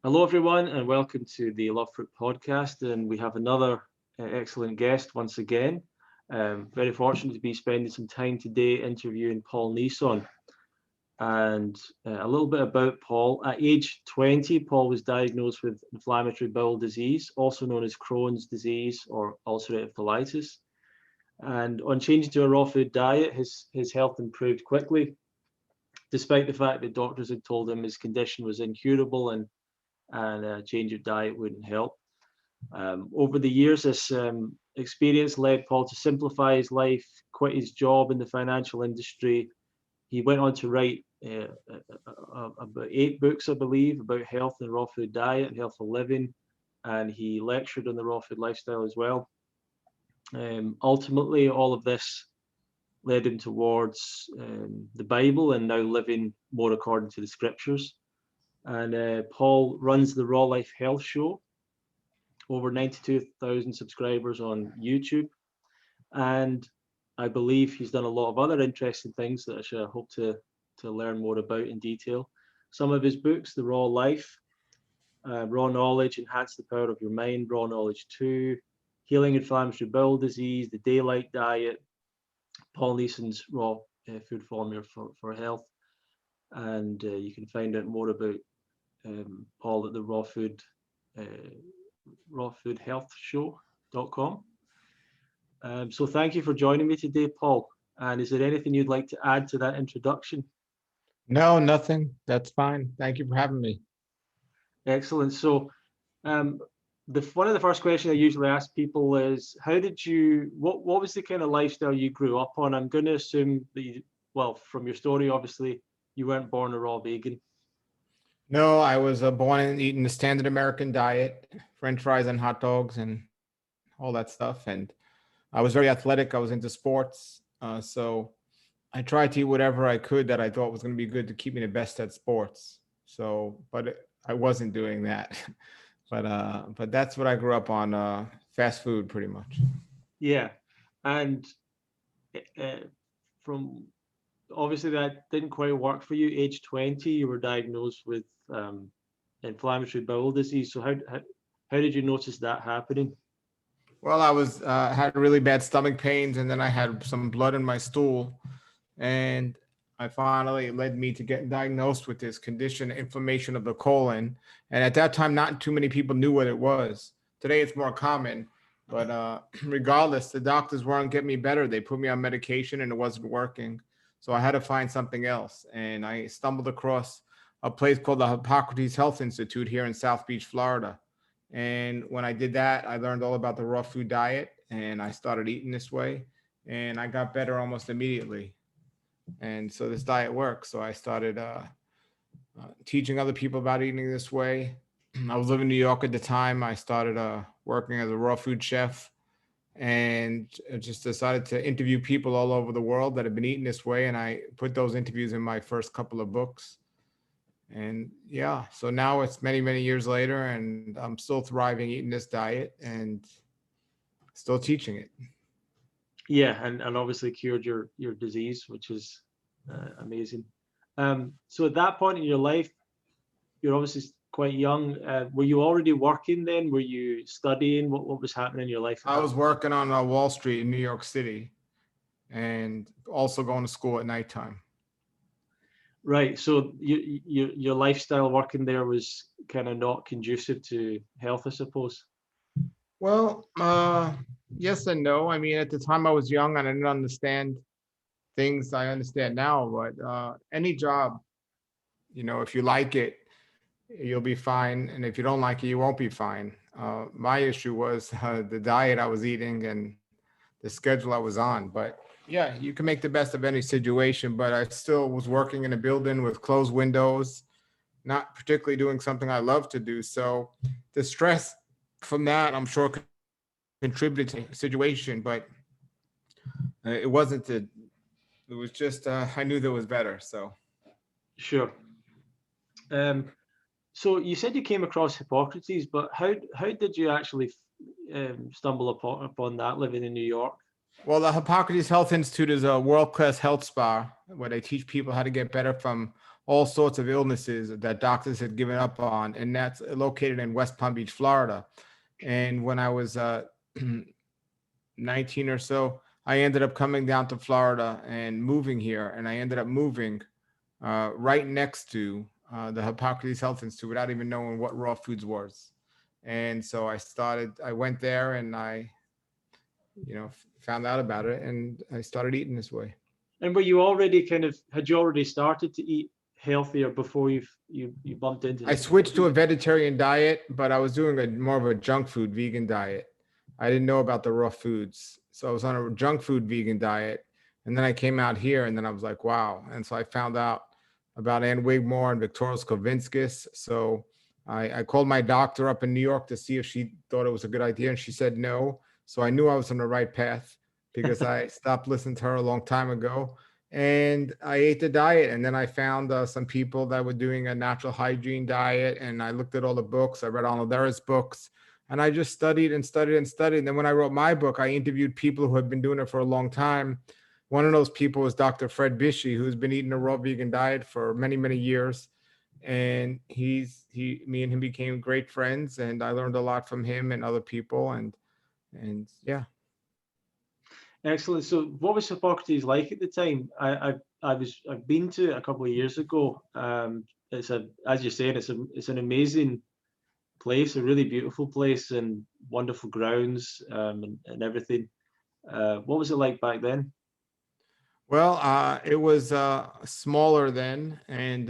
Hello, everyone, and welcome to the Love Fruit podcast. And we have another excellent guest once again. Very fortunate to be spending some time today interviewing Paul Nison. And a little bit about Paul. At age 20, Paul was diagnosed with inflammatory bowel disease, also known as Crohn's disease or ulcerative colitis. And on changing to a raw food diet, his health improved quickly, despite the fact that doctors had told him his condition was incurable and a change of diet wouldn't help. Over the years, this experience led Paul to simplify his life, quit his job in the financial industry. He went on to write about 8 books, I believe, about health and raw food diet and healthful living, and he lectured on the raw food lifestyle as well. Ultimately, all of this led him towards the Bible and now living more according to the scriptures. And Paul runs the Raw Life Health Show, over 92,000 subscribers on YouTube. And I believe he's done a lot of other interesting things that I hope to learn more about in detail. Some of his books, The Raw Life, Raw Knowledge, Enhance the Power of Your Mind, Raw Knowledge 2, Healing Inflammatory Bowel Disease, The Daylight Diet, Paul Nison's Raw Food Formula for Health. And you can find out more about Paul at the uh, rawfoodhealthshow.com. So thank you for joining me today, Paul. And is there anything you'd like to add to that introduction? No, nothing. That's fine. Thank you for having me. Excellent. So um, one of the first questions I usually ask people is, what was the kind of lifestyle you grew up on? I'm going to assume that well, from your story, obviously, you weren't born a raw vegan. No, I was born and eating the standard American diet, French fries and hot dogs and all that stuff. And I was very athletic. I was into sports. So I tried to eat whatever I could that I thought was going to be good to keep me the best at sports. I wasn't doing that. But that's what I grew up on, fast food pretty much. Yeah. And uh, from obviously that didn't quite work for you. Age 20, you were diagnosed with inflammatory bowel disease. So how did you notice that happening? Well, I was had really bad stomach pains, and then I had some blood in my stool, and I finally it led me to getting diagnosed with this condition, inflammation of the colon. And at that time, not too many people knew what it was. Today, it's more common, but regardless, the doctors weren't getting me better. They put me on medication, and it wasn't working. So I had to find something else, and I stumbled across a place called the Hippocrates Health Institute here in South Beach, Florida. And when I did that, I learned all about the raw food diet, and I started eating this way, and I got better almost immediately. And so this diet works. So I started teaching other people about eating this way. I was living in New York at the time. I started working as a raw food chef, and just decided to interview people all over the world that have been eating this way. And I put those interviews in my first couple of books. And yeah, so now it's many, many years later, and I'm still thriving eating this diet and still teaching it. Yeah, and obviously cured your disease, which is amazing. So at that point in your life, you're obviously quite young. Were you already working then? Were you studying? What was happening in your life at I that was point? working on Wall Street in New York City and also going to school at nighttime. Right. So your lifestyle working there was kind of not conducive to health, I suppose. Well, yes and no. I mean, at the time I was young and I didn't understand things I understand now, but any job, if you like it, you'll be fine. And if you don't like it, you won't be fine. My issue was the diet I was eating and the schedule I was on. But yeah, you can make the best of any situation. But I still was working in a building with closed windows, not particularly doing something I love to do. So the stress from that, I'm sure, contributed to the situation. But it wasn't the, it was just, I knew there was better. So. Sure. Um, so you said you came across Hippocrates, but how did you actually stumble upon that living in New York? Well, the Hippocrates Health Institute is a world-class health spa where they teach people how to get better from all sorts of illnesses that doctors had given up on, and that's located in West Palm Beach, Florida. And when I was 19 or so, I ended up coming down to Florida and moving here, and I ended up moving right next to the Hippocrates Health Institute without even knowing what raw foods was. And so I went there and I, found out about it and I started eating this way. And were you already had you already started to eat healthier before you bumped into I this? switched to a vegetarian diet, but I was doing more of a junk food vegan diet. I didn't know about the raw foods. So I was on a junk food vegan diet. And then I came out here and then I was like, wow. And so I found out about Ann Wigmore and Victoria Skovinskis. So I called my doctor up in New York to see if she thought it was a good idea. And she said no. So I knew I was on the right path because I stopped listening to her a long time ago. And I ate the diet. And then I found some people that were doing a natural hygiene diet. And I looked at all the books. I read Arnold Ehret's books. And I just studied and studied and studied. And then when I wrote my book, I interviewed people who had been doing it for a long time. One of those people was Dr. Fred Bishey, who's been eating a raw vegan diet for many, many years. And me and him became great friends. And I learned a lot from him and other people. And yeah. Excellent. So what was Hippocrates like at the time? I've been to it a couple of years ago. As you're saying, it's an amazing place, a really beautiful place, and wonderful grounds, and everything. What was it like back then? Well, it was smaller then, and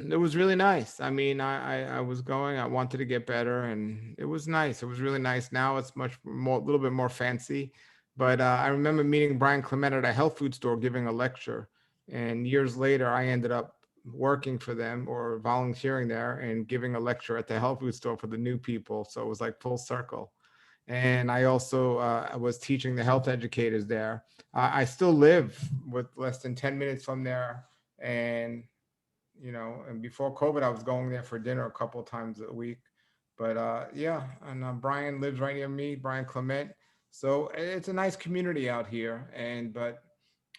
it was really nice. I mean, I was going. I wanted to get better, and it was nice. It was really nice. Now it's much more, a little bit more fancy. But I remember meeting Brian Clement at a health food store giving a lecture, and years later, I ended up working for them or volunteering there and giving a lecture at the health food store for the new people. So it was like full circle. And I also was teaching the health educators there. I still live with less than 10 minutes from there, and and before COVID, I was going there for dinner a couple of times a week. But yeah, and Brian lives right near me, Brian Clement. So it's a nice community out here.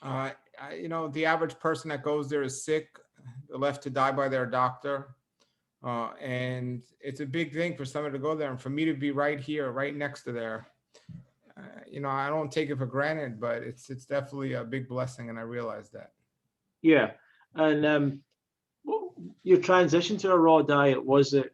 The average person that goes there is sick, left to die by their doctor. And it's a big thing for someone to go there. And for me to be right here, right next to there, I don't take it for granted, but it's definitely a big blessing. And I realize that. Yeah, and your transition to a raw diet, was it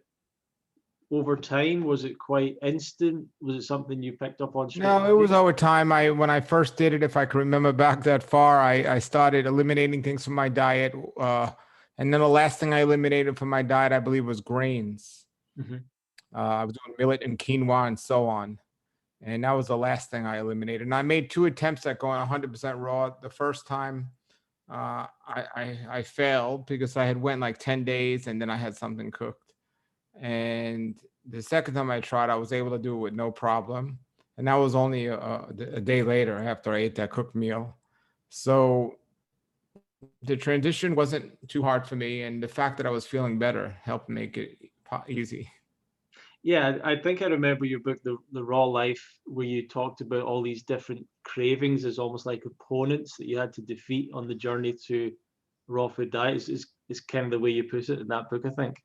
over time? Was it quite instant? Was it something you picked up on straight No, it away? was over time. When I first did it, if I can remember back that far, I started eliminating things from my diet. And then the last thing I eliminated from my diet, I believe, was grains. Mm-hmm. I was doing millet and quinoa and so on. And that was the last thing I eliminated. And I made 2 attempts at going 100% raw. The first time I failed because I had went like 10 days and then I had something cooked. And the second time I tried, I was able to do it with no problem. And that was only a day later after I ate that cooked meal. So the transition wasn't too hard for me. And the fact that I was feeling better helped make it easy. Yeah, I think I remember your book, The Raw Life, where you talked about all these different cravings as almost like opponents that you had to defeat on the journey to raw food diet. Is kind of the way you put it in that book, I think.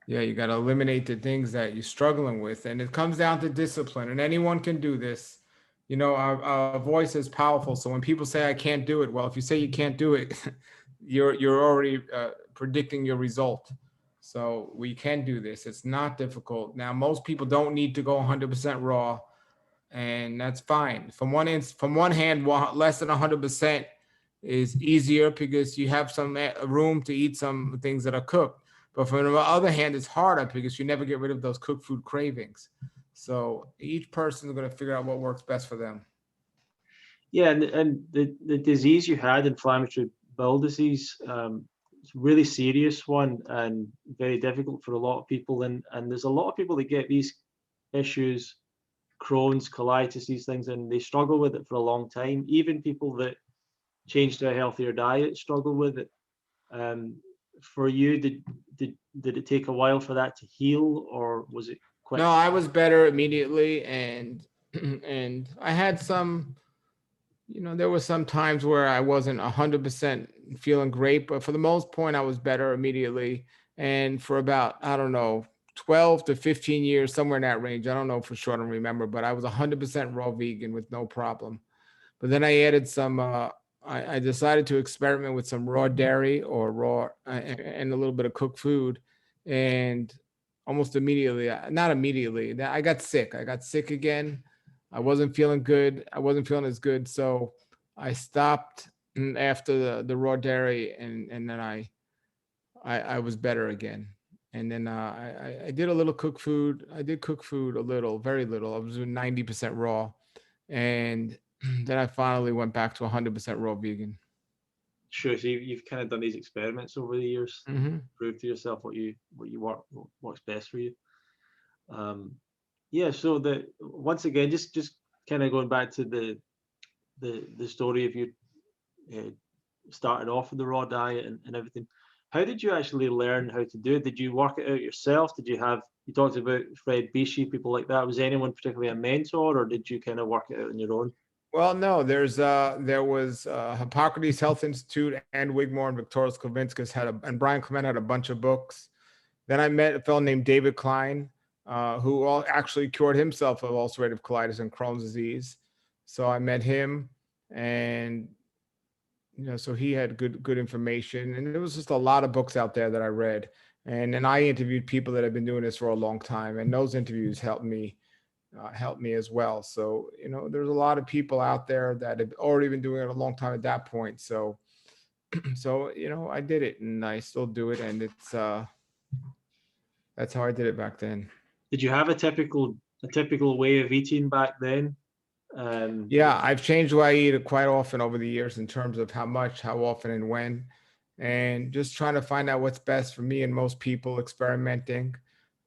Yeah, you got to eliminate the things that you're struggling with. And it comes down to discipline. And anyone can do this. Our voice is powerful. So when people say I can't do it, well, if you say you can't do it, you're already predicting your result. So we can do this. It's not difficult. Now, most people don't need to go 100% raw, and that's fine. From one hand, less than 100% is easier because you have some room to eat some things that are cooked. But from the other hand, it's harder because you never get rid of those cooked food cravings. So each person is going to figure out what works best for them. Yeah, and the disease you had, inflammatory bowel disease, it's a really serious one and very difficult for a lot of people. And there's a lot of people that get these issues, Crohn's, colitis, these things, and they struggle with it for a long time. Even people that change to a healthier diet struggle with it. For you, did it take a while for that to heal, or was it quick? No, I was better immediately, and and I had some, there were some times where I wasn't 100% feeling great, but for the most part, I was better immediately. And for about, I don't know, 12 to 15 years, somewhere in that range, I don't know for sure, I don't remember, but I was 100% raw vegan with no problem. But then I added some, I decided to experiment with some raw dairy or raw and a little bit of cooked food. And almost immediately, not immediately, I got sick. I got sick again. I wasn't feeling good. I wasn't feeling as good. So I stopped after the raw dairy, and then I was better again. And then I did a little cooked food. I did cook food a little, very little. I was doing 90% raw. And then I finally went back to 100% raw vegan. Sure. So you've kind of done these experiments over the years, Mm-hmm. prove to yourself what works best for you. Yeah. So once again, just kind of going back to the story of you uh, started off with the raw diet and everything. How did you actually learn how to do it? Did you work it out yourself? You talked about Fred Bishi, people like that. Was anyone particularly a mentor, or did you kind of work it out on your own? Well, no, there was Hippocrates Health Institute and Wigmore and Victoria Skovinskis and Brian Clement had a bunch of books. Then I met a fellow named David Klein, who actually cured himself of ulcerative colitis and Crohn's disease. So I met him, and so he had good information, and there was just a lot of books out there that I read. And then I interviewed people that have been doing this for a long time, and those interviews helped me as well. So there's a lot of people out there that have already been doing it a long time at that point. So I did it, and I still do it, and it's that's how I did it back then. Did you have a typical way of eating back then? Yeah, I've changed the way I eat quite often over the years in terms of how much, how often, and when, and just trying to find out what's best for me and most people, experimenting.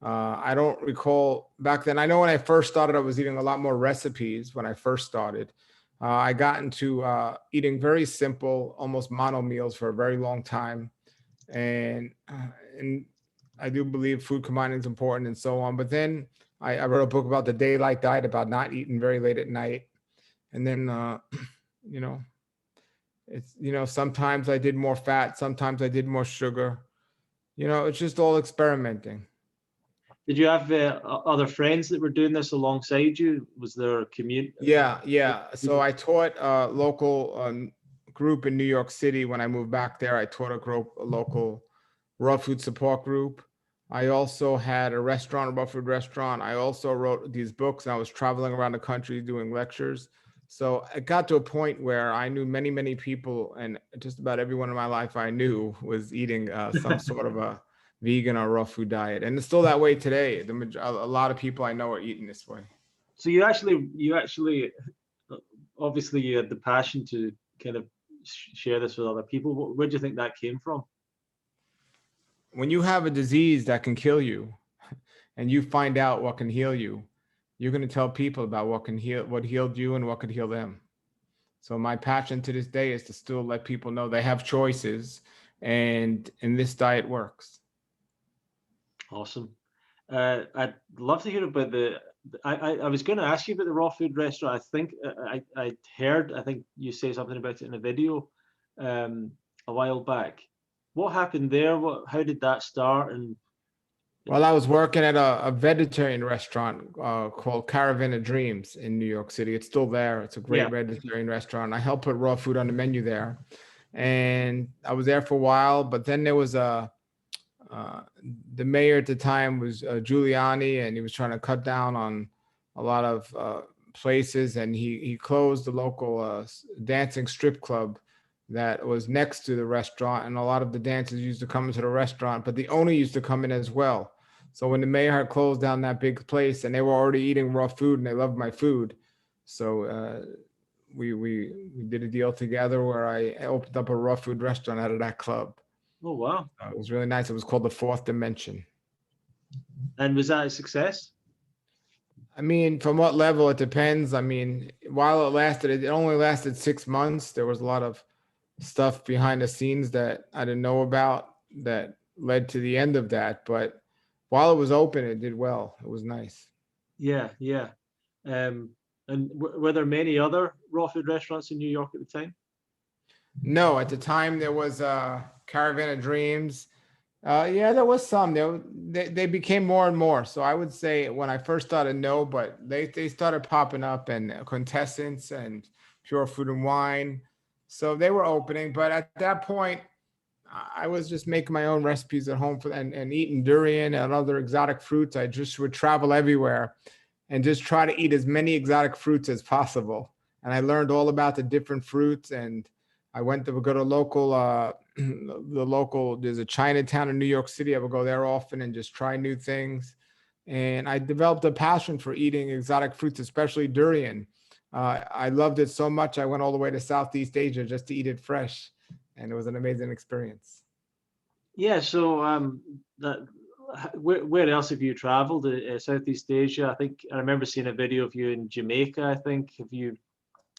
I don't recall back then. I know when I first started, I was eating a lot more recipes when I first started. I got into eating very simple, almost mono meals for a very long time. And I do believe food combining is important and so on. But then I wrote a book about the daylight diet, about not eating very late at night. And then, you know, sometimes I did more fat, sometimes I did more sugar. It's just all experimenting. Did you have other friends that were doing this alongside you? Was there a community? Yeah. So I taught a local group in New York City. When I moved back there, I taught a local raw food support group. I also had a raw food restaurant. I also wrote these books, and I was traveling around the country doing lectures. So it got to a point where I knew many, many people, and just about everyone in my life I knew was eating some sort of a vegan or raw food diet. And it's still that way today. A lot of people I know are eating this way. So you actually, obviously you had the passion to kind of share this with other people. Where do you think that came from? When you have a disease that can kill you and you find out what can heal you, you're going to tell people about what healed you and what could heal them. So my passion to this day is to still let people know they have choices, and this diet works. Awesome. I'd love to hear about I was going to ask you about the raw food restaurant. I think I think you say something about it in a video a while back. What happened there? How did that start? And well, I was working at a vegetarian restaurant called Caravan of Dreams in New York City. It's still there. It's a great vegetarian restaurant. I helped put raw food on the menu there, and I was there for a while. But then there was the mayor at the time was Giuliani, and he was trying to cut down on a lot of places, and he closed the local dancing strip club that was next to the restaurant, and a lot of the dancers used to come into the restaurant, but the owner used to come in as well. So when the mayor had closed down that big place, and they were already eating raw food, and they loved my food, so we did a deal together where I opened up a raw food restaurant out of that club. Oh wow! It was really nice. It was called The Fourth Dimension. And was that a success? I mean, from what level it depends. I mean, while it only lasted 6 months. There was a lot of stuff behind the scenes that I didn't know about that led to the end of that. But while it was open, it did well. It was nice. Yeah, yeah. Um, and were there many other raw food restaurants in New York at the time? No, at the time there was Caravan of Dreams. Yeah, there was some. They became more and more. So I would say when I first started, no, but they started popping up, and Quintessence and Pure Food and Wine. So they were opening, but at that point, I was just making my own recipes at home and eating durian and other exotic fruits. I just would travel everywhere and just try to eat as many exotic fruits as possible. And I learned all about the different fruits. And I went to go to there's a Chinatown in New York City. I would go there often and just try new things. And I developed a passion for eating exotic fruits, especially durian. I loved it so much. I went all the way to Southeast Asia just to eat it fresh. And it was an amazing experience. Yeah. So where else have you traveled? Southeast Asia. I think I remember seeing a video of you in Jamaica. I think have you?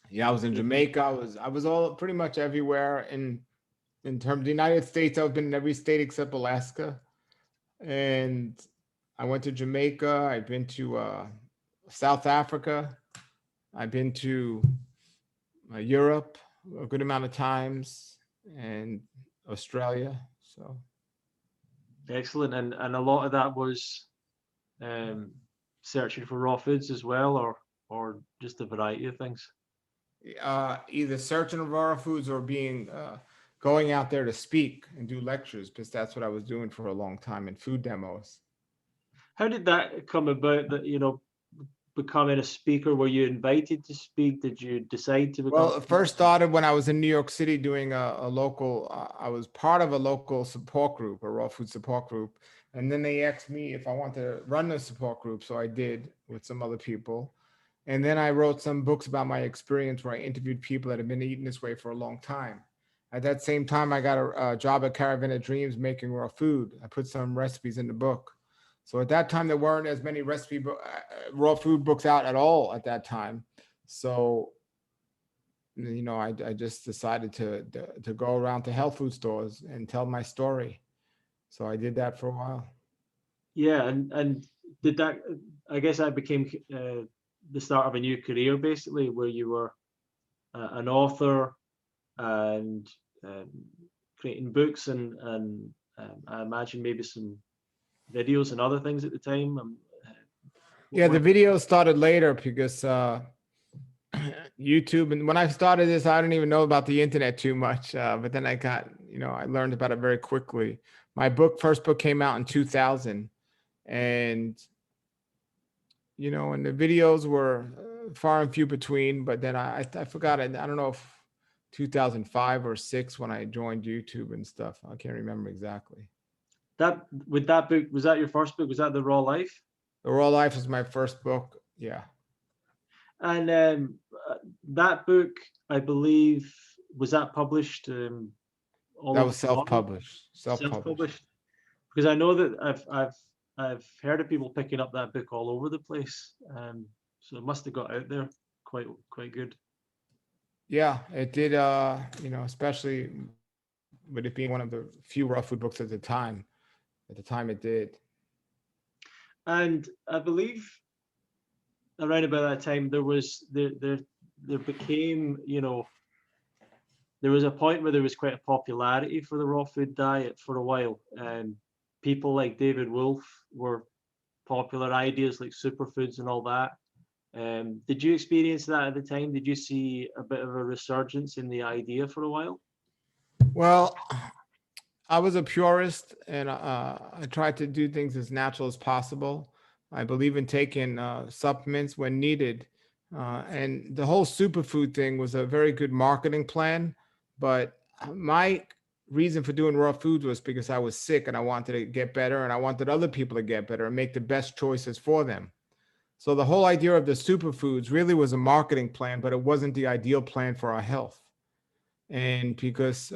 Yeah, I was in Jamaica. I was all pretty much everywhere in terms of the United States. I've been in every state except Alaska. And I went to Jamaica. I've been to South Africa. I've been to Europe a good amount of times, and Australia. So Excellent. And a lot of that was searching for raw foods as well, or just a variety of things. either searching for raw foods or being going out there to speak and do lectures, because that's what I was doing for a long time in food demos. How did that come about? That becoming a speaker? Were you invited to speak? Did you decide to become? Well, it first started when I was in New York City doing a local, I was part of a local support group, a raw food support group. And then they asked me if I wanted to run the support group. So I did with some other people. And then I wrote some books about my experience where I interviewed people that have been eating this way for a long time. At that same time, I got a job at Caravan of Dreams making raw food. I put some recipes in the book. So at that time, there weren't as many raw food books out at all at that time. So I just decided to go around to health food stores and tell my story. So I did that for a while. Yeah, and did that? I guess that became the start of a new career, basically, where you were an author and creating books and I imagine maybe some videos and other things at the time. Yeah, the video started later because YouTube, and when I started this, I didn't even know about the internet too much. But then I learned about it very quickly. My first book came out in 2000, and and the videos were far and few between. But then I forgot it. I don't know if 2005 or 6 when I joined YouTube and stuff. I can't remember exactly. That book, was that your first book? Was that The Raw Life? The Raw Life was my first book. Yeah. And that book, I believe, was that published? That was self-published. Self-published. Because I know that I've heard of people picking up that book all over the place. So it must have got out there quite good. Yeah, it did. Especially with it being one of the few raw food books at the time. At the time, it did. And I believe around about that time there became, there was a point where there was quite a popularity for the raw food diet for a while. People like David Wolfe were popular, ideas like superfoods and all that. Did you experience that at the time? Did you see a bit of a resurgence in the idea for a while? Well, I was a purist, and I tried to do things as natural as possible. I believe in taking supplements when needed. And the whole superfood thing was a very good marketing plan. But my reason for doing raw foods was because I was sick and I wanted to get better, and I wanted other people to get better and make the best choices for them. So the whole idea of the superfoods really was a marketing plan, but it wasn't the ideal plan for our health. And because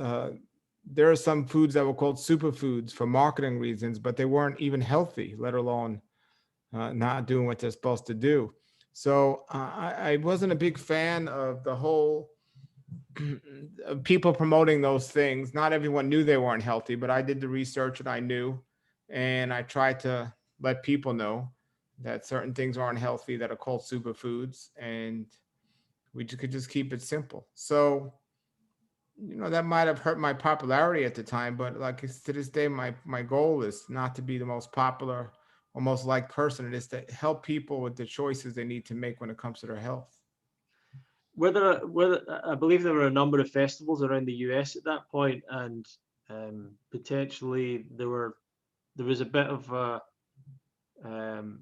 there are some foods that were called superfoods for marketing reasons, but they weren't even healthy, let alone not doing what they're supposed to do. So I wasn't a big fan of the whole people promoting those things. Not everyone knew they weren't healthy, but I did the research and I knew, and I tried to let people know that certain things aren't healthy that are called superfoods, and we could just keep it simple. So, that might have hurt my popularity at the time, but like to this day, my goal is not to be the most popular or most liked person. It is to help people with the choices they need to make when it comes to their health. Whether I believe there were a number of festivals around the US at that point, and potentially there was um,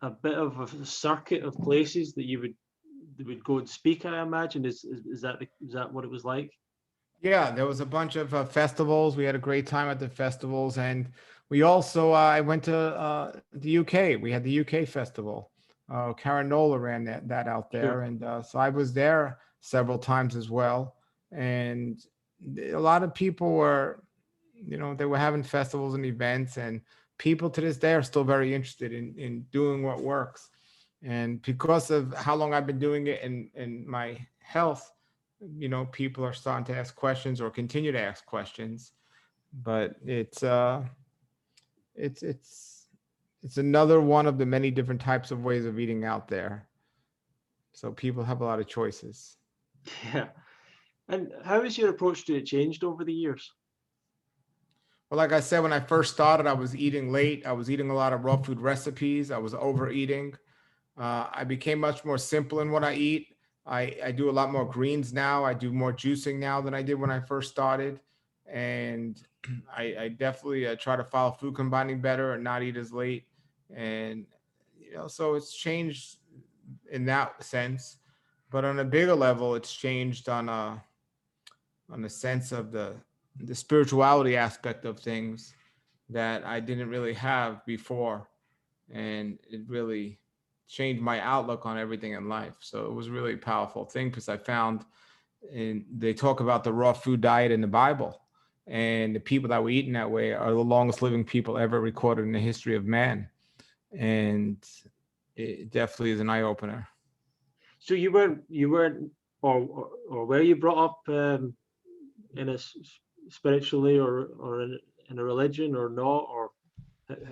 a bit of a circuit of places that you would go and speak. I imagine is that what it was like? Yeah, there was a bunch of festivals. We had a great time at the festivals, and we also I went to the UK. We had the UK festival. Karen Nola ran that out there, Sure. and so I was there several times as well. And a lot of people were, they were having festivals and events, and people to this day are still very interested in doing what works. And because of how long I've been doing it and my health, people are starting to ask questions or continue to ask questions. But it's another one of the many different types of ways of eating out there. So people have a lot of choices. Yeah. And how has your approach to it changed over the years? Well, like I said, when I first started, I was eating late. I was eating a lot of raw food recipes. I was overeating. I became much more simple in what I eat. I do a lot more greens now. I do more juicing now than I did when I first started. And I definitely try to follow food combining better and not eat as late. And, so it's changed in that sense. But on a bigger level, it's changed on the sense of the spirituality aspect of things that I didn't really have before, and it really changed my outlook on everything in life. So it was really a powerful thing because I found, and they talk about the raw food diet in the Bible, and the people that were eating that way are the longest living people ever recorded in the history of man, and it definitely is an eye opener. So you weren't, or were you brought up in spiritually or in a religion or not, or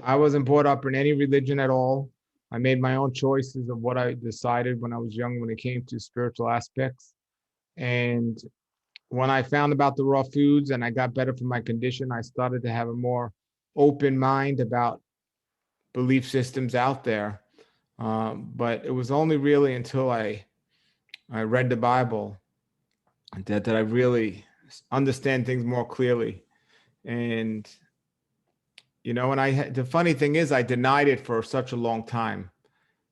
I wasn't brought up in any religion at all. I made my own choices of what I decided when I was young when it came to spiritual aspects. And when I found about the raw foods and I got better from my condition, I started to have a more open mind about belief systems out there. But it was only really until I read the Bible that I really understand things more clearly. And the funny thing is, I denied it for such a long time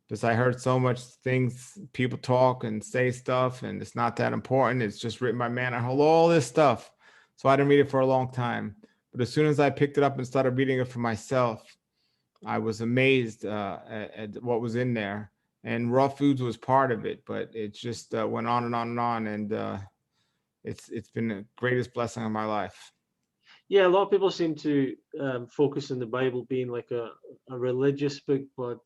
because I heard so much things, people talk and say stuff, and it's not that important. It's just written by man. I heard all this stuff. So I didn't read it for a long time. But as soon as I picked it up and started reading it for myself, I was amazed at what was in there. And raw foods was part of it, but it just went on and on and on. And it's been the greatest blessing of my life. yeah, a lot of people seem to focus on the Bible being like a religious book, but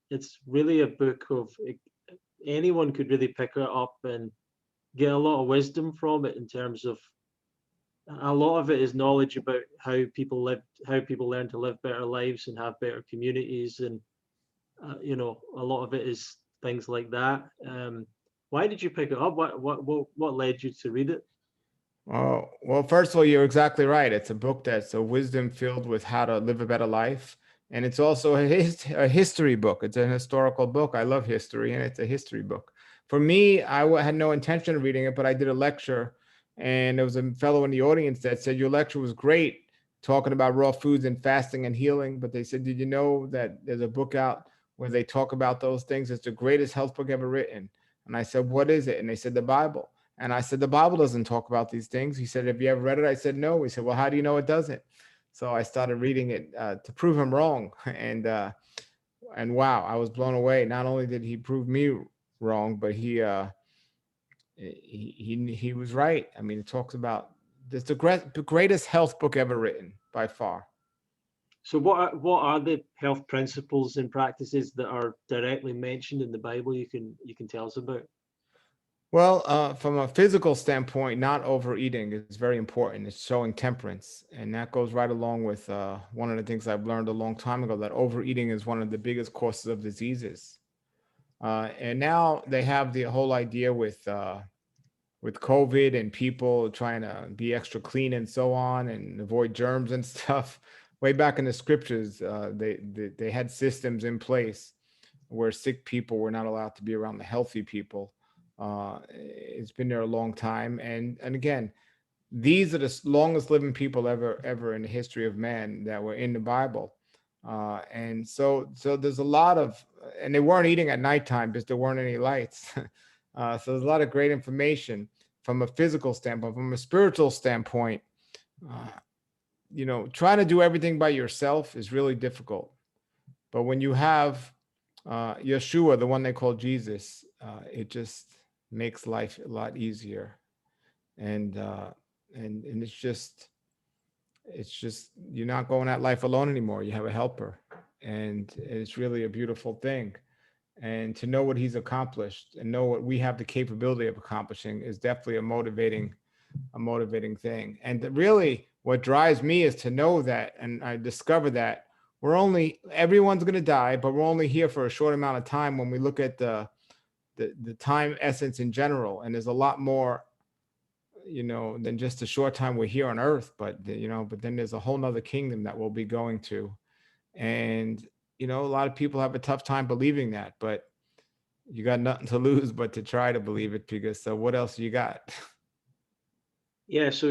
it's really a book of anyone could really pick it up and get a lot of wisdom from it in terms of a lot of it is knowledge about how people live, how people learn to live better lives and have better communities, and a lot of it is things like that. Why did you pick it up? What led you to read it? Oh, well, first of all, you're exactly right. It's a book that's a wisdom filled with how to live a better life. And it's also a history book. It's an historical book. I love history, and it's a history book. For me, had no intention of reading it, but I did a lecture, and there was a fellow in the audience that said, your lecture was great, talking about raw foods and fasting and healing. But they said, did you know that there's a book out where they talk about those things? It's the greatest health book ever written. And I said, what is it? And they said, the Bible. And I said, the Bible doesn't talk about these things. He said, have you ever read it? I said, no. He said, well, how do you know it doesn't? So I started reading it to prove him wrong. And wow, I was blown away. Not only did he prove me wrong, but he was right. I mean, it talks about this the greatest health book ever written by far. So what are the health principles and practices that are directly mentioned in the Bible you can tell us about? Well, from a physical standpoint, not overeating is very important. It's showing temperance. And that goes right along with one of the things I've learned a long time ago, that overeating is one of the biggest causes of diseases. And now they have the whole idea with COVID and people trying to be extra clean and so on and avoid germs and stuff. Way back in the scriptures, they had systems in place where sick people were not allowed to be around the healthy people. It's been there a long time, and again, these are the longest living people ever in the history of man that were in the Bible. And so there's a lot of, and they weren't eating at nighttime because there weren't any lights. So there's a lot of great information from a physical standpoint. From a spiritual standpoint, uh, trying to do everything by yourself is really difficult. But when you have Yeshua, the one they call Jesus, it just makes life a lot easier. And and it's just you're not going at life alone anymore. You have a helper, and it's really a beautiful thing. And to know what he's accomplished and know what we have the capability of accomplishing is definitely a motivating thing. And really, what drives me is to know that, and I discovered that everyone's going to die, but we're only here for a short amount of time when we look at the time essence in general. And there's a lot more, than just a short time we're here on earth, but then there's a whole nother kingdom that we'll be going to. And, a lot of people have a tough time believing that, but you got nothing to lose but to try to believe it, because so what else you got? Yeah. So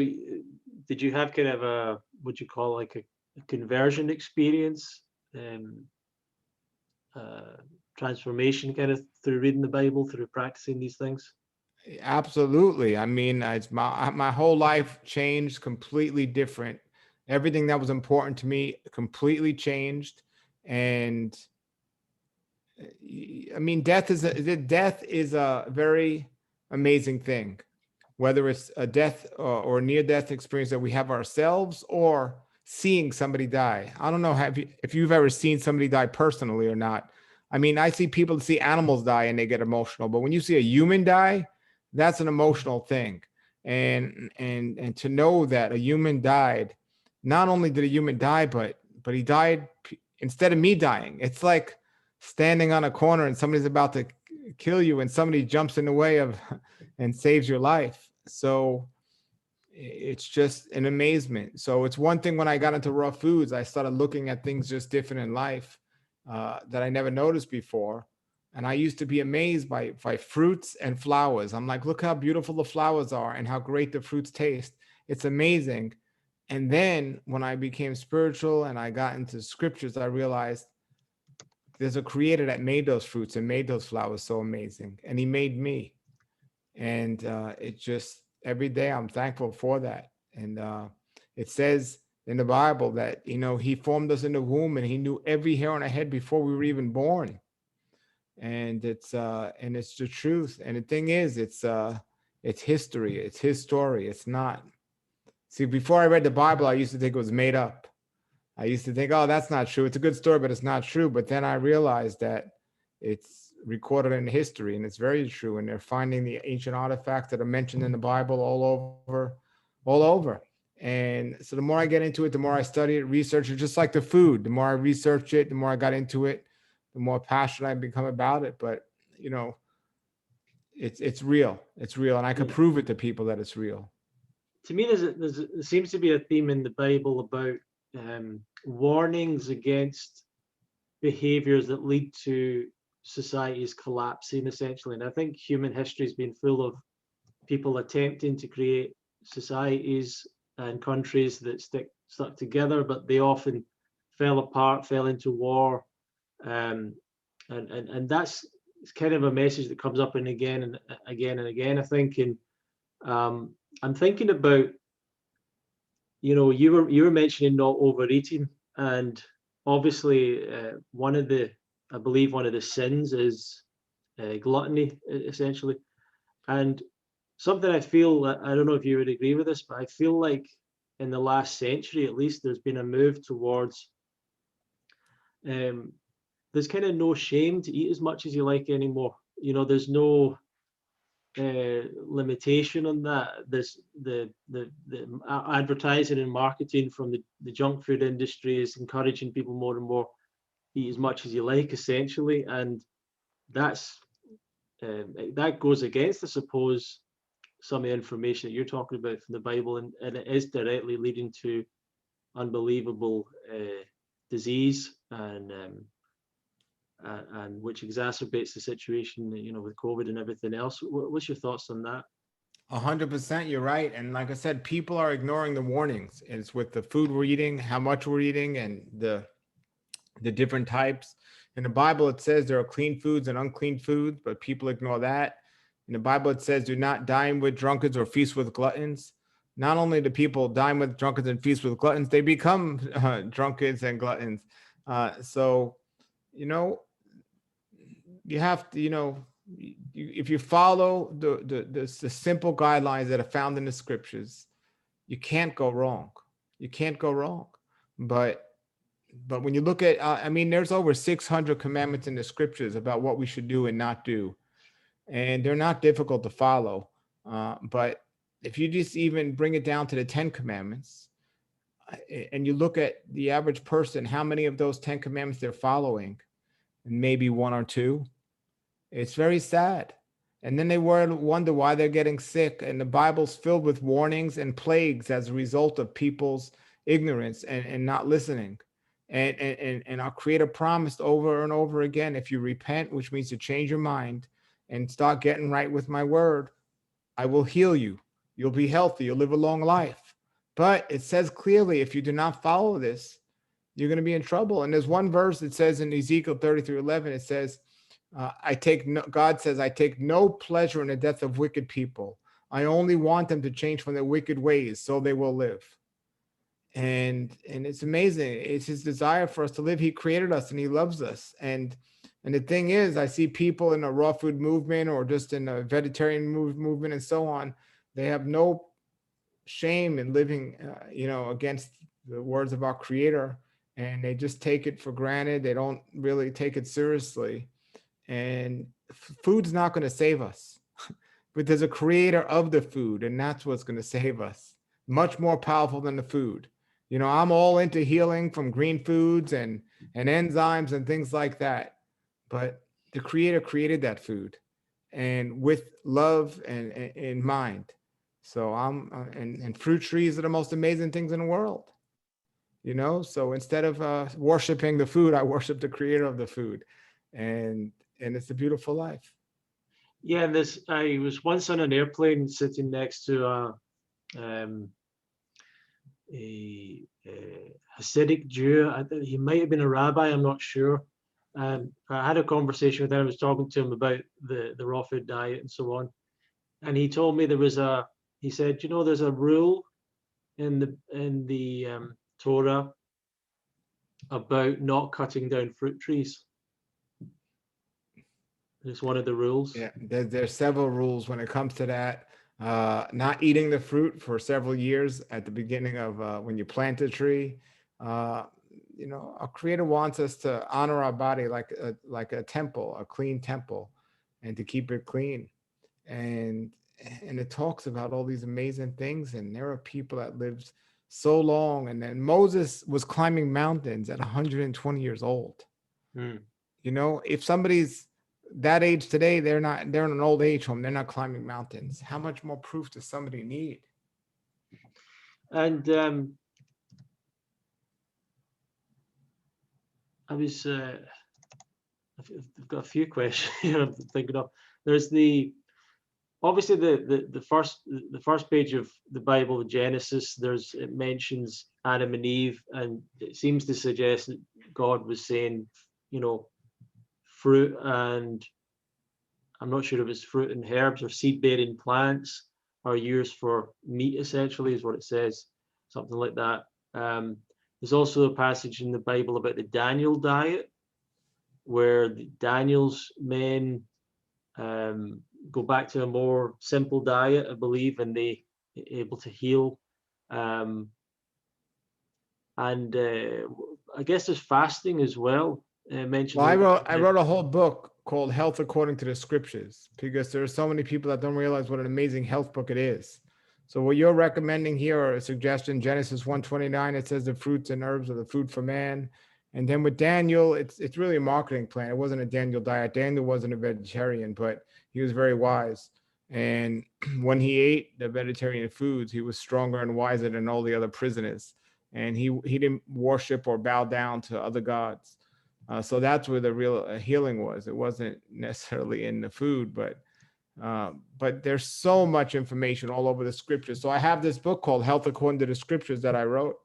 did you have kind of what you call like a conversion experience, um, uh, transformation kind of through reading the Bible, through practicing these things? Absolutely. I mean, it's my whole life changed, completely different. Everything that was important to me completely changed. And I mean, death is a very amazing thing, whether it's a death or near death experience that we have ourselves, or seeing somebody die. I don't know if you've ever seen somebody die personally or not. I mean, I see people see animals die and they get emotional, but when you see a human die, that's an emotional thing. And to know that a human died, not only did a human die, but he died instead of me dying. It's like standing on a corner and somebody's about to kill you and somebody jumps in the way of and saves your life. So it's just an amazement. So it's one thing when I got into raw foods, I started looking at things just different in life that I never noticed before. And I used to be amazed by fruits and flowers. I'm like, look how beautiful the flowers are and how great the fruits taste. It's amazing. And then when I became spiritual and I got into scriptures, I realized there's a creator that made those fruits and made those flowers so amazing. And he made me. And it just, every day I'm thankful for that. And it says in the Bible that, he formed us in the womb and he knew every hair on our head before we were even born. And it's the truth. And the thing is, it's history. It's his story. It's not. See, before I read the Bible, I used to think it was made up. I used to think, oh, that's not true. It's a good story, but it's not true. But then I realized that it's recorded in history and it's very true. And they're finding the ancient artifacts that are mentioned in the Bible all over. And so the more I get into it, the more I study it, research it, just like the food. The more I research it, the more I got into it, the more passionate I become about it. But it's real. It's real, and I could Yeah. prove it to people that it's real. To me, there seems to be a theme in the Bible about warnings against behaviors that lead to societies collapsing, essentially. And I think human history has been full of people attempting to create societies and countries that stuck together, but they often fell apart, fell into war, um, and that's kind of a message that comes up and again and again and again. I think, and I'm thinking about, you were mentioning not overeating, and obviously I believe one of the sins is gluttony, essentially. And something I feel, I don't know if you would agree with this, but I feel like in the last century at least, there's been a move towards um, there's kind of no shame to eat as much as you like anymore. There's no limitation on that. The advertising and marketing from the junk food industry is encouraging people more and more eat as much as you like, essentially, and that's that goes against, I suppose, some of the information that you're talking about from the Bible, and it is directly leading to unbelievable disease, and which exacerbates the situation, with COVID and everything else. What's your thoughts on that? 100%, you're right. And like I said, people are ignoring the warnings. It's with the food we're eating, how much we're eating, and the different types. In the Bible, it says there are clean foods and unclean foods, but people ignore that. In the Bible, it says, do not dine with drunkards or feast with gluttons. Not only do people dine with drunkards and feast with gluttons, they become drunkards and gluttons. So, you have to, if you follow the simple guidelines that are found in the scriptures, you can't go wrong. You can't go wrong. But when you look at, there's over 600 commandments in the scriptures about what we should do and not do. And they're not difficult to follow. But if you just even bring it down to the 10 commandments, and you look at the average person, how many of those 10 commandments they're following, and maybe one or two, it's very sad. And then they wonder why they're getting sick. And the Bible's filled with warnings and plagues as a result of people's ignorance and not listening. And our Creator promised over and over again, if you repent, which means to change your mind and start getting right with my word, I will heal you. You'll be healthy. You'll live a long life. But it says clearly, if you do not follow this, you're going to be in trouble. And there's one verse that says in Ezekiel 33:11, it says, God says, I take no pleasure in the death of wicked people. I only want them to change from their wicked ways so they will live. And it's amazing. It's his desire for us to live. He created us and he loves us. And the thing is, I see people in a raw food movement or just in a vegetarian movement and so on. They have no shame in living, against the words of our Creator, and they just take it for granted. They don't really take it seriously. And food's not going to save us, but there's a creator of the food, and that's what's going to save us. Much more powerful than the food. I'm all into healing from green foods and enzymes and things like that. But the creator created that food and with love and in mind. So and fruit trees are the most amazing things in the world. So instead of worshiping the food, I worship the creator of the food. And it's a beautiful life. Yeah, I was once on an airplane sitting next to a Hasidic Jew. He might have been a rabbi, I'm not sure. I had a conversation with him. I was talking to him about the raw food diet and so on. And he told me he said, there's a rule in the Torah about not cutting down fruit trees. It's one of the rules. Yeah, there's several rules when it comes to that. Not eating the fruit for several years at the beginning of when you plant a tree. Our Creator wants us to honor our body like a temple, a clean temple, and to keep it clean. And it talks about all these amazing things. And there are people that lived so long. And then Moses was climbing mountains at 120 years old. If somebody's that age today, they're in an old age home, they're not climbing mountains. How much more proof does somebody need? And I've got a few questions here I'm thinking of. There's obviously the first page of the Bible, Genesis, it mentions Adam and Eve, and it seems to suggest that God was saying, fruit, and I'm not sure if it's fruit and herbs or seed-bearing plants are used for meat, essentially, is what it says, something like that. There's also a passage in the Bible about the Daniel diet, where Daniel's men go back to a more simple diet, I believe, and they able to heal. And I guess there's fasting as well. Mentioned. Well, I wrote a whole book called Health According to the Scriptures, because there are so many people that don't realize what an amazing health book it is. So what you're recommending here are a suggestion, Genesis 1:29, it says the fruits and herbs are the food for man. And then with Daniel, it's really a marketing plan. It wasn't a Daniel diet. Daniel wasn't a vegetarian, but he was very wise. And when he ate the vegetarian foods, he was stronger and wiser than all the other prisoners. And he didn't worship or bow down to other gods. So that's where the real healing was. It wasn't necessarily in the food, but there's so much information all over the scriptures. So I have this book called Health According to the Scriptures that I wrote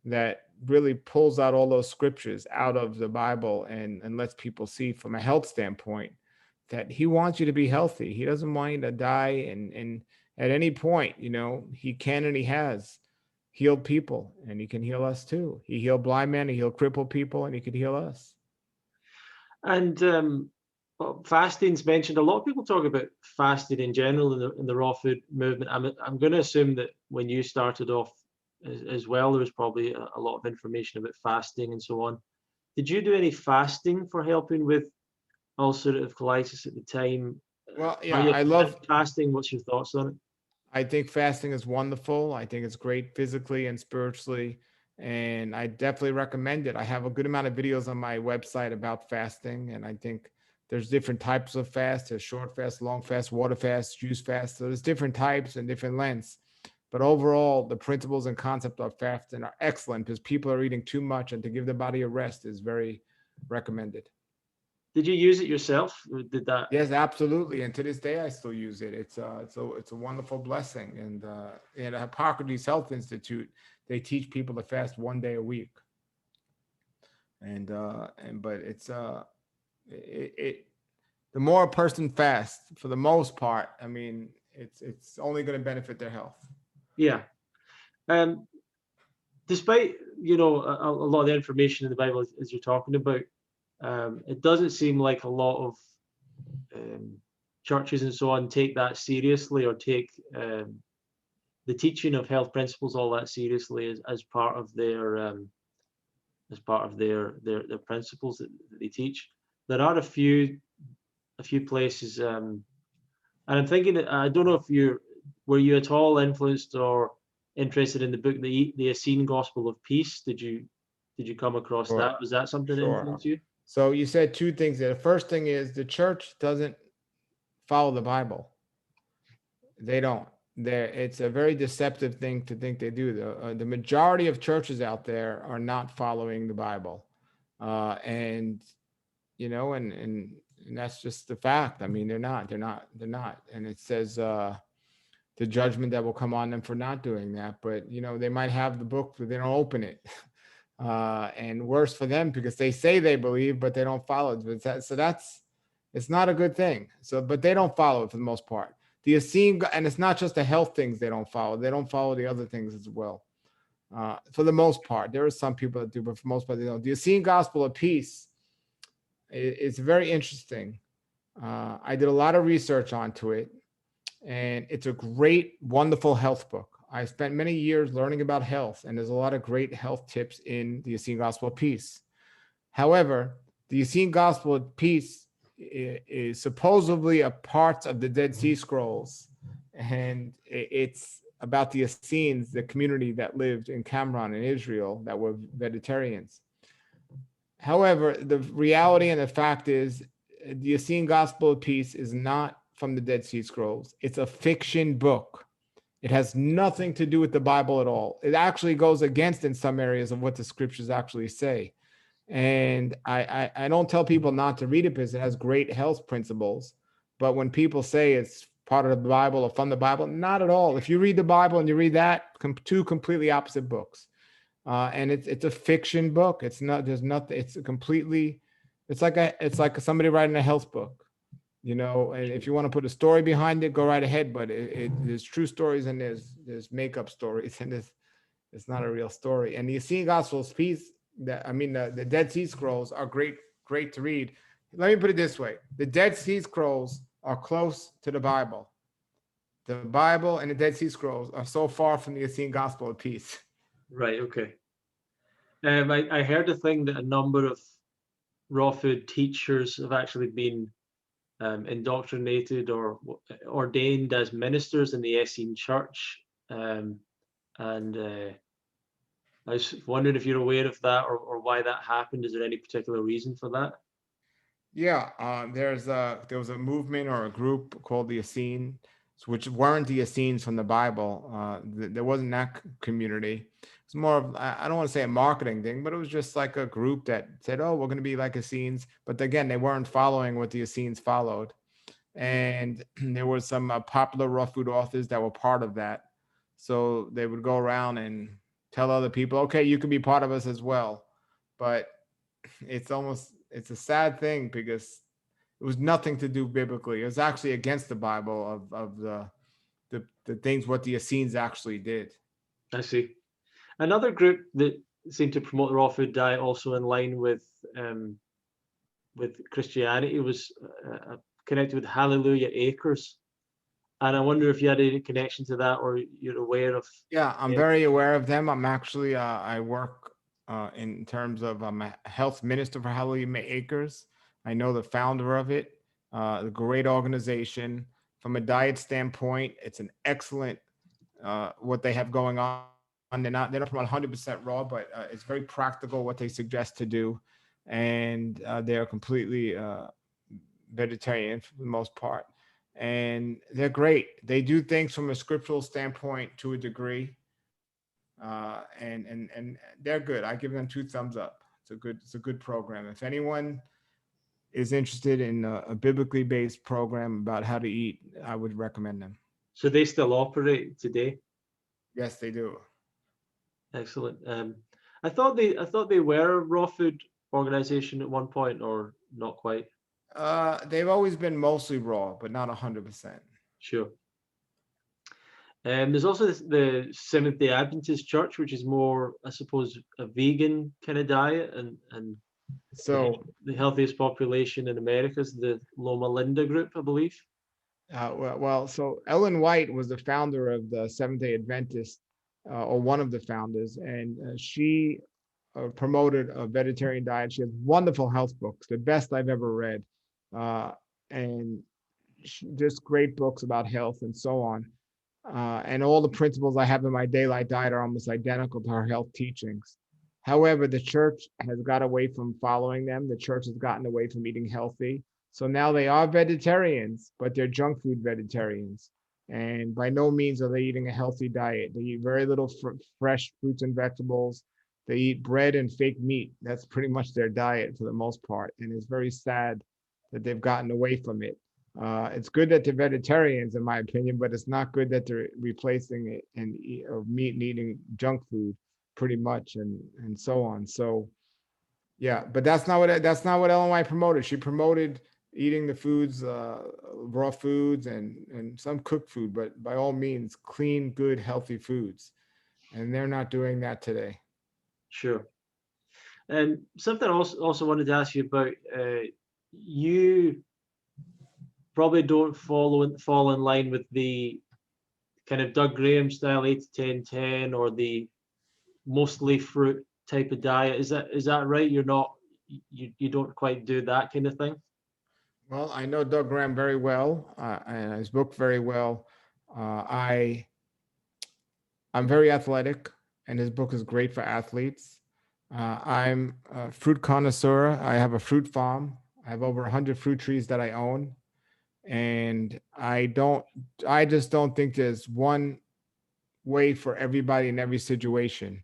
that really pulls out all those scriptures out of the Bible and lets people see from a health standpoint that he wants you to be healthy. He doesn't want you to die. And at any point, you know, he can and he has healed people, and he can heal us too. He healed blind men, he healed crippled people, and he could heal us. And well, fasting's mentioned. A lot of people talk about fasting in general in the raw food movement. I'm going to assume that when you started off as well, there was probably a lot of information about fasting and so on. Did you do any fasting for helping with ulcerative colitis at the time? Well, yeah, I love fasting. What's your thoughts on it? I think fasting is wonderful. I think it's great physically and spiritually, and I definitely recommend it. I have a good amount of videos on my website about fasting, and I think there's different types of fast. There's short fast, long fast, water fast, juice fast. So there's different types and different lengths. But overall, the principles and concept of fasting are excellent because people are eating too much, and to give the body a rest is very recommended. Did you use it yourself? Did that? Yes, absolutely. And to this day, I still use it. It's a wonderful blessing. And in the Hippocrates Health Institute, they teach people to fast 1 day a week. But it's the more a person fasts, for the most part, I mean, it's only going to benefit their health. Yeah. Despite, you know, a lot of the information in the Bible as you're talking about, it doesn't seem like a lot of churches and so on take that seriously, or take the teaching of health principles all that seriously as part of their principles that they teach. There are a few places, and I'm thinking that I don't know if were you at all influenced or interested in the book, the Essene Gospel of Peace? Did you come across Sure. that? Was that something that influenced you? So you said two things there. The first thing is the church doesn't follow the Bible. They don't. It's a very deceptive thing to think they do. The majority of churches out there are not following the Bible, and you know, and that's just the fact. I mean, they're not. And it says the judgment that will come on them for not doing that. But you know, they might have the book, but they don't open it. And worse for them because they say they believe, but they don't follow it. So that's, it's not a good thing. So, but they don't follow it for the most part. The Essene, and it's not just the health things they don't follow. They don't follow the other things as well. For the most part, there are some people that do, but for the most part, they don't. The Essene Gospel of Peace is very interesting. I did a lot of research onto it, and it's a great, wonderful health book. I spent many years learning about health, and there's a lot of great health tips in the Essene Gospel of Peace. However, the Essene Gospel of Peace is supposedly a part of the Dead Sea Scrolls, and it's about the Essenes, the community that lived in Qumran in Israel that were vegetarians. However, the reality and the fact is the Essene Gospel of Peace is not from the Dead Sea Scrolls. It's a fiction book. It has nothing to do with the Bible at all. It actually goes against in some areas of what the scriptures actually say. And I don't tell people not to read it because it has great health principles. But when people say it's part of the Bible or from the Bible, not at all. If you read the Bible and you read that, two completely opposite books. And it's a fiction book. It's not, there's nothing, it's completely, it's like somebody writing a health book. You know, and if you want to put a story behind it, go right ahead. But there's true stories and there's makeup stories, and it's not a real story. And the Essene Gospel of Peace, the Dead Sea Scrolls are great to read. Let me put it this way: the Dead Sea Scrolls are close to the Bible. The Bible and the Dead Sea Scrolls are so far from the Essene Gospel of Peace. Right. Okay. I heard a thing that a number of raw food teachers have actually been indoctrinated or ordained as ministers in the Essene church. And I was wondering if you're aware of that, or why that happened. Is there any particular reason for that? Yeah, there was a movement or a group called the Essene, which weren't the Essenes from the Bible. There wasn't that community. It's more of, I don't want to say a marketing thing, but it was just like a group that said, "Oh, we're going to be like Essenes," but again, they weren't following what the Essenes followed. And there were some popular raw food authors that were part of that. So they would go around and tell other people, "Okay, you can be part of us as well." But it's a sad thing because it was nothing to do biblically. It was actually against the Bible of the things what the Essenes actually did. I see. Another group that seemed to promote the raw food diet, also in line with Christianity, was connected with Hallelujah Acres. And I wonder if you had any connection to that, or you're aware of. Yeah, I'm very aware of them. I'm actually I work in terms of I'm a health minister for Hallelujah Acres. I know the founder of it, a great organization. From a diet standpoint, it's an excellent what they have going on. They're not from 100% raw, but it's very practical what they suggest to do, and they're completely vegetarian for the most part, and they're great. They do things from a scriptural standpoint to a degree, and they're good. I give them 2 thumbs up. It's a good program. If anyone is interested in a biblically based program about how to eat, I would recommend them. So they still operate today? Yes, they do. Excellent. I thought they were a raw food organization at one point, or not quite. They've always been mostly raw, but not 100%. Sure. There's also the Seventh-day Adventist Church, which is more, I suppose, a vegan kind of diet, and So, the healthiest population in America is the Loma Linda group, I believe. so Ellen White was the founder of the Seventh-day Adventist, or one of the founders, and she promoted a vegetarian diet. She has wonderful health books, the best I've ever read, and just great books about health and so on. And all the principles I have in my daylight diet are almost identical to her health teachings. However, the church has got away from following them. The church has gotten away from eating healthy. So now they are vegetarians, but they're junk food vegetarians. And by no means are they eating a healthy diet. They eat very little fresh fruits and vegetables. They eat bread and fake meat. That's pretty much their diet for the most part. And it's very sad that they've gotten away from it. It's good that they're vegetarians, in my opinion, but it's not good that they're replacing it of meat and eating junk food, pretty much, and so on. So, yeah, but that's not what Ellen White promoted. She promoted eating the foods, raw foods, and some cooked food, but by all means, clean, good, healthy foods, and they're not doing that today. Sure. And something I also wanted to ask you about. You probably don't fall in line with the kind of Doug Graham style 8 to 10 10, or the mostly fruit type of diet. Is that right? You don't quite do that kind of thing? Well, I know Doug Graham very well, and his book very well. I'm very athletic, and his book is great for athletes. I'm a fruit connoisseur. I have a fruit farm. I have over 100 fruit trees that I own, and I just don't think there's one way for everybody in every situation.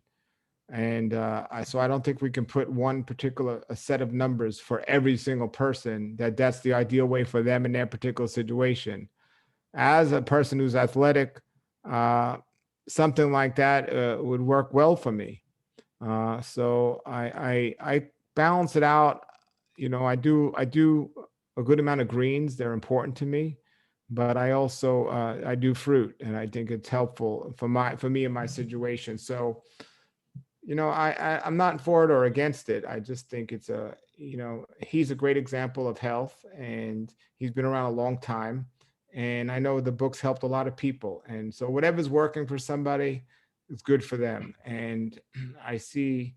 And so I don't think we can put one particular a set of numbers for every single person that's the ideal way for them in their particular situation. As a person who's athletic, something like that would work well for me. So I balance it out. You know, I do a good amount of greens. They're important to me, but I also I do fruit, and I think it's helpful for me in my situation. So, you know, I'm not for it or against it. I just think it's he's a great example of health, and he's been around a long time. And I know the book's helped a lot of people. And so whatever's working for somebody, it's good for them. And I see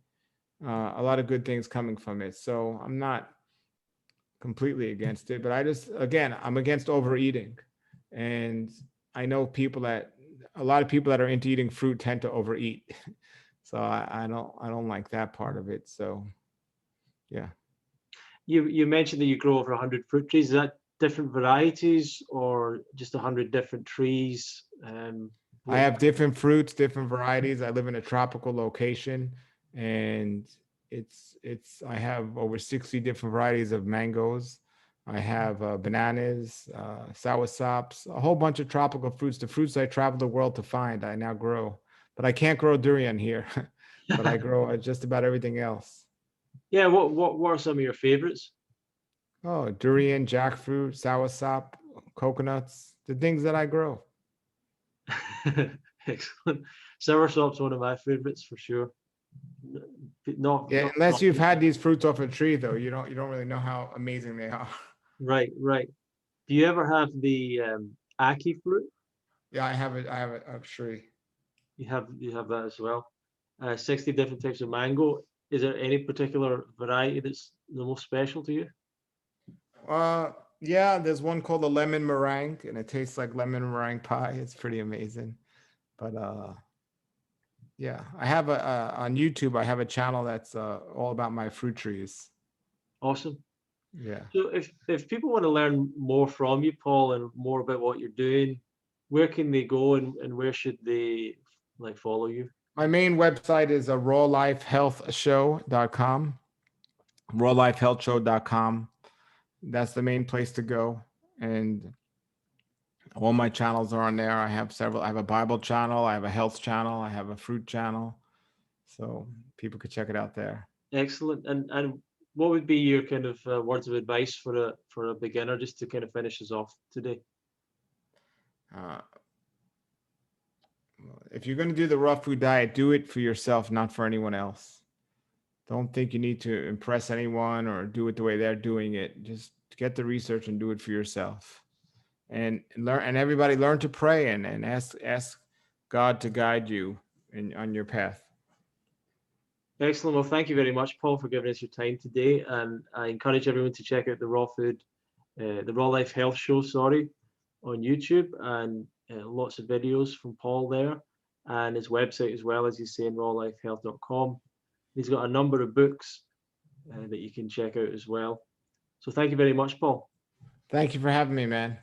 a lot of good things coming from it. So I'm not completely against it. But I'm against overeating. And I know a lot of people that are into eating fruit tend to overeat. So I don't like that part of it. So yeah. You mentioned that you grow over 100 fruit trees. Is that different varieties or just 100 different trees? I What, have different fruits, different varieties. I live in a tropical location, and I have over 60 different varieties of mangoes. I have bananas, soursops, a whole bunch of tropical fruits. The fruits I travel the world to find, I now grow. But I can't grow durian here, but I grow just about everything else. yeah, what are some of your favorites? Oh, durian, jackfruit, soursop, coconuts, the things that I grow. Excellent. Soursop's one of my favorites for sure. Yeah, unless you've had these fruits off a tree, though, you don't really know how amazing they are. Right, right. Do you ever have the ackee fruit? Yeah, I have it. I have a tree. You have that as well. 60 different types of mango. Is there any particular variety that's the most special to you? Uh, yeah, there's one called the lemon meringue, and it tastes like lemon meringue pie. It's pretty amazing. But yeah, I have on YouTube. I have a channel that's all about my fruit trees. Awesome. Yeah. So if people want to learn more from you, Paul, and more about what you're doing, where can they go and where should they like follow you? My main website is rawlifehealthshow.com. Rawlifehealthshow.com. That's the main place to go. And all my channels are on there. I have several. I have a Bible channel. I have a health channel. I have a fruit channel. So people could check it out there. Excellent. And what would be your kind of words of advice for a beginner just to kind of finish us off today? Uh, if you're going to do the raw food diet, do it for yourself, not for anyone else. Don't think you need to impress anyone or do it the way they're doing it. Just get the research and do it for yourself. And learn, and everybody learn to pray and ask God to guide you on your path. Excellent. Well, thank you very much, Paul, for giving us your time today. And I encourage everyone to check out the Raw Life Health Show, sorry, on YouTube, and lots of videos from Paul there, and his website as well, as he's saying, rawlifehealth.com. He's got a number of books that you can check out as well. So thank you very much, Paul. Thank you for having me, man.